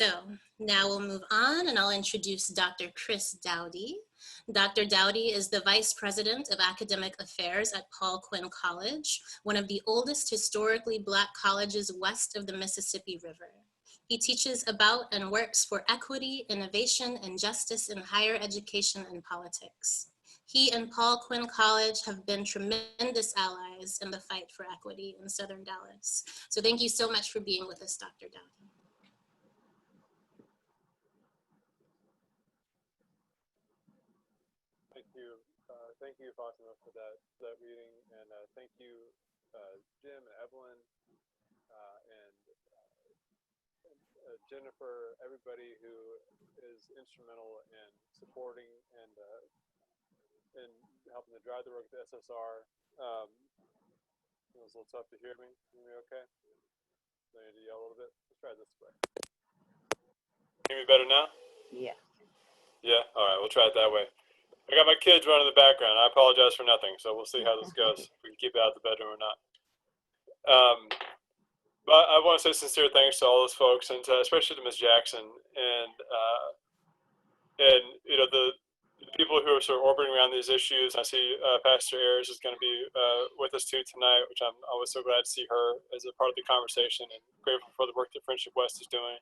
So now we'll move on and I'll introduce Dr. Chris Dowdy. Dr. Dowdy is the Vice President of Academic Affairs at Quinn College, one of the oldest historically Black colleges west of the Mississippi River. He teaches about and works for equity, innovation, and justice in higher education and politics. He and Quinn College have been tremendous allies in the fight for equity in Southern Dallas. So thank you so much for being with us, Dr. Dowdy. Thank you, Fatima, for that reading, and thank you, Jim, Evelyn, and Jennifer, everybody who is instrumental in supporting and in helping to drive the work at the SSR. It was a little tough to hear me. Hear me okay? Do I need to yell a little bit? Let's try this way. Hear me better now? Yeah. Yeah? All right, we'll try it that way. I got my kids running in the background. I apologize for nothing, so we'll see how this goes, if we can keep it out of the bedroom or not. But I want to say sincere thanks to all those folks, and especially to Ms. Jackson, and you know, the people who are sort of orbiting around these issues. I see Pastor Ayers is going to be with us too tonight, which I'm always so glad to see her as a part of the conversation, and grateful for the work that Friendship West is doing.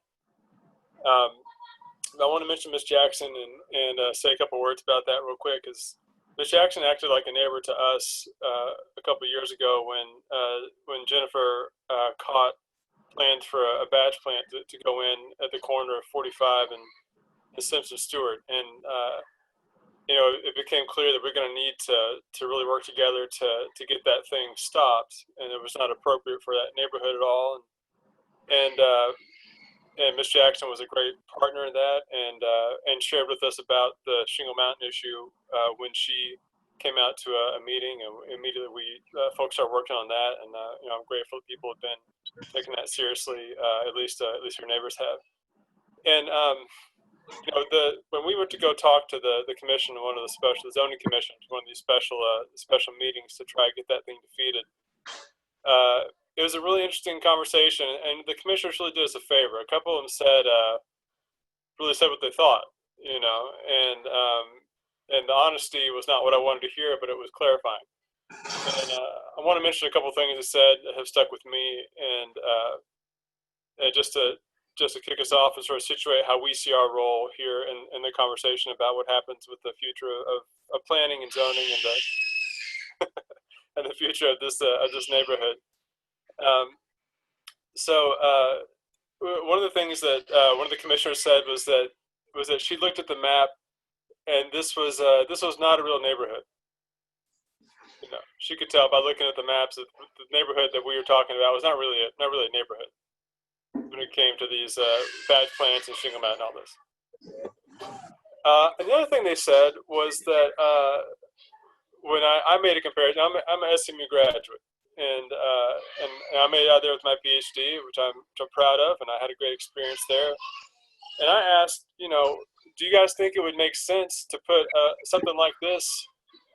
I want to mention Ms. Jackson and say a couple words about that real quick, because Ms. Jackson acted like a neighbor to us a couple of years ago when Jennifer planned for a batch plant to go in at the corner of 45 and Simpson Stewart, and you know, it became clear that we're going to need to really work together to get that thing stopped, and it was not appropriate for that neighborhood at all, and Ms. Jackson was a great partner in that, and shared with us about the Shingle Mountain issue when she came out to a meeting, and immediately folks started working on that, and you know, I'm grateful that people have been taking that seriously, at least her neighbors have. And you know, when we went to go talk to the commission, the zoning commission, one of these special meetings to try to get that thing defeated. It was a really interesting conversation, and the commissioners really did us a favor. A couple of them really said what they thought, you know, and the honesty was not what I wanted to hear, but it was clarifying. And I want to mention a couple of things they said that have stuck with me, and just to kick us off and sort of situate how we see our role here in the conversation about what happens with the future of planning and zoning and and the future of this neighborhood. One of the things that one of the commissioners said was that she looked at the map, and this was not a real neighborhood. You know, she could tell by looking at the maps that the neighborhood that we were talking about was not really a neighborhood when it came to these batch plants and Shingle Mountain and all this. And the other thing they said was that when I made a comparison, I'm an SMU graduate. And I made it out there with my PhD, which I'm proud of, and I had a great experience there. And I asked, you know, do you guys think it would make sense to put something like this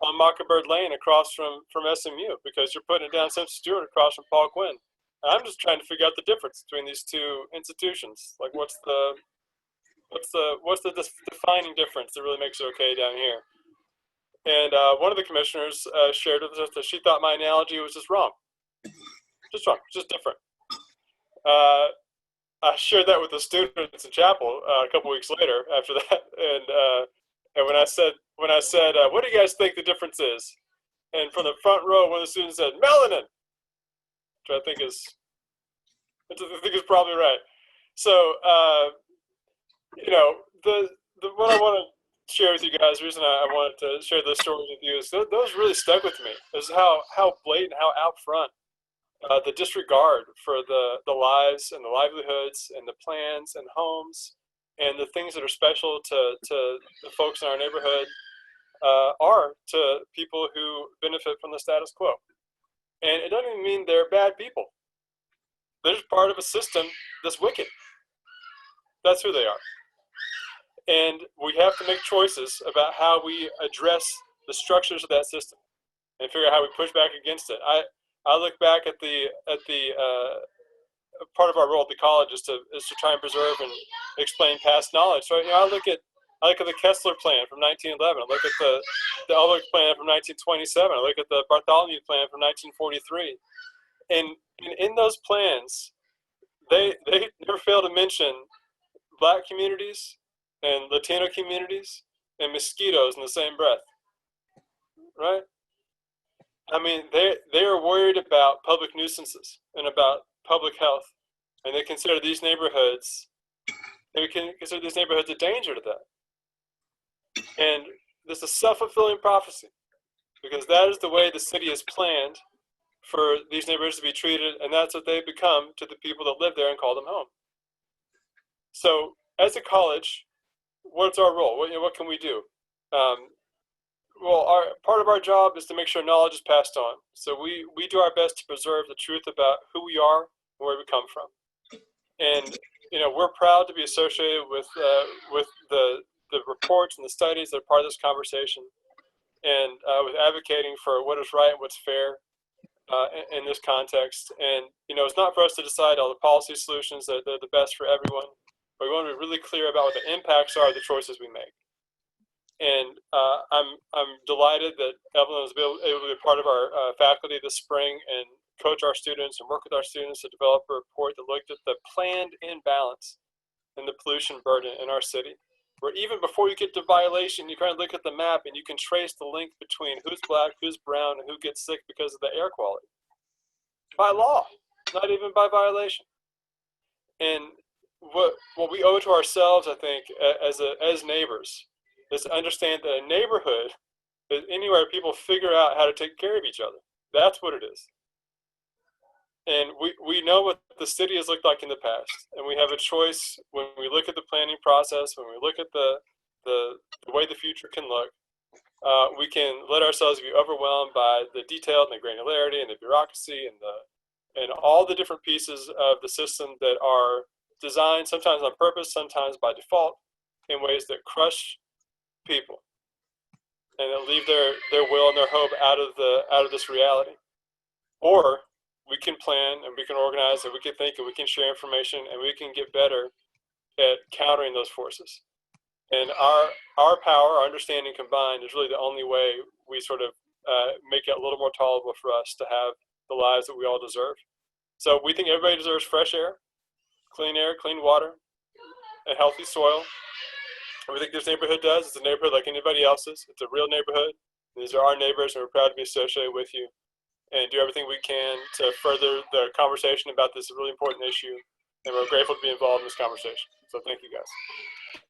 on Mockingbird Lane across from SMU, because you're putting it down Simpson Stewart across from Paul Quinn? And I'm just trying to figure out the difference between these two institutions. Like, what's the defining difference that really makes it okay down here? And one of the commissioners shared with us that she thought my analogy was just wrong. Just different. I shared that with the students in chapel a couple weeks later after that, and when I said, what do you guys think the difference is? And from the front row, one of the students said, melanin, which I think is probably right. So, you know, what I want to share with you guys, the reason I wanted to share those stories with you is those really stuck with me. Is how blatant, how out front the disregard for the lives and the livelihoods and the plans and homes and the things that are special to the folks in our neighborhood are to people who benefit from the status quo. And it doesn't even mean they're bad people. They're just part of a system that's wicked. That's who they are. And we have to make choices about how we address the structures of that system and figure out how we push back against it. I look back at the part of our role at the college is to try and preserve explain past knowledge. So I look at the Kessler Plan from 1911. I look at the Ulrich Plan from 1927. I look at the Bartholomew Plan from 1943. And in those plans, they never fail to mention Black communities and Latino communities and mosquitoes in the same breath, right? I mean, they are worried about public nuisances and about public health, and they consider these neighborhoods a danger to that. And this is a self-fulfilling prophecy, because that is the way the city is planned for these neighborhoods to be treated, and that's what they become to the people that live there and call them home. So, as a college, what's our role? What can we do? Well, part of our job is to make sure knowledge is passed on. So we do our best to preserve the truth about who we are and where we come from. And we're proud to be associated with the reports and the studies that are part of this conversation, and with advocating for what is right and what's fair in this context. And it's not for us to decide all the policy solutions that are the best for everyone, but we want to be really clear about what the impacts are of the choices we make. And I'm delighted that Evelyn was able to be part of our faculty this spring and coach our students and work with our students to develop a report that looked at the planned imbalance in the pollution burden in our city, where even before you get to violation, you kind of look at the map and you can trace the link between who's Black, who's brown, and who gets sick because of the air quality. By law, not even by violation. And what we owe to ourselves, I think, as neighbors, is to understand that a neighborhood is anywhere people figure out how to take care of each other. That's what it is. And we know what the city has looked like in the past, and we have a choice when we look at the planning process, when we look at the way the future can look. We can let ourselves be overwhelmed by the detail and the granularity and the bureaucracy and all the different pieces of the system that are designed sometimes on purpose, sometimes by default, in ways that crush people and that leave their will and their hope out of this reality. Or we can plan and we can organize and we can think and we can share information and we can get better at countering those forces. And our power, our understanding combined is really the only way we sort of make it a little more tolerable for us to have the lives that we all deserve. So we think everybody deserves fresh air, clean water, and healthy soil. We think this neighborhood does. It's a neighborhood like anybody else's. It's a real neighborhood. These are our neighbors, and we're proud to be associated with you and do everything we can to further the conversation about this really important issue. And we're grateful to be involved in this conversation. So thank you, guys.